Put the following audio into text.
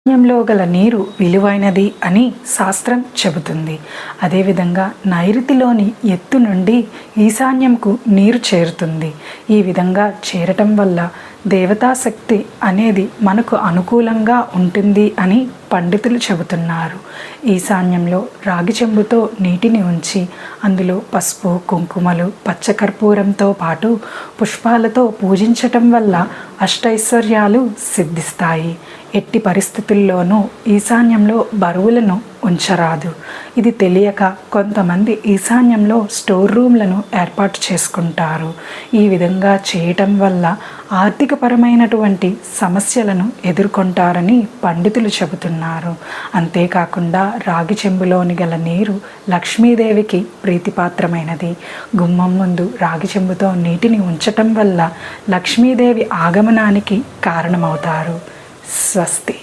ఈశాన్యంలో గల నీరు విలువైనది అని శాస్త్రం చెబుతుంది. అదేవిధంగా నైరుతిలోని ఎత్తు నుండి ఈశాన్యంకు నీరు చేరుతుంది. ఈ విధంగా చేరటం వల్ల దేవతాశక్తి అనేది మనకు అనుకూలంగా ఉంటుంది అని పండితులు చెబుతున్నారు. ఈశాన్యంలో రాగి చెంబుతో నీటిని ఉంచి అందులో పసుపు, కుంకుమలు, పచ్చకర్పూరంతో పాటు పుష్పాలతో పూజించటం వల్ల అష్టైశ్వర్యాలు సిద్ధిస్తాయి. ఎట్టి పరిస్థితుల్లోనూ ఈశాన్యంలో బరువులను ఉంచరాదు. ఇది తెలియక కొంతమంది ఈశాన్యంలో స్టోర్ రూమ్లను ఏర్పాటు చేసుకుంటారు. ఈ విధంగా చేయటం వల్ల ఆర్థికపరమైనటువంటి సమస్యలను ఎదుర్కొంటారని పండితులు చెబుతున్నారు. అంతేకాకుండా రాగి చెంబులోని గల నీరు లక్ష్మీదేవికి ప్రీతిపాత్రమైనది. గుమ్మం ముందు రాగి చెంబుతో నీటిని ఉంచటం వల్ల లక్ష్మీదేవి ఆగమనానికి కారణమవుతారు. స్వస్తి.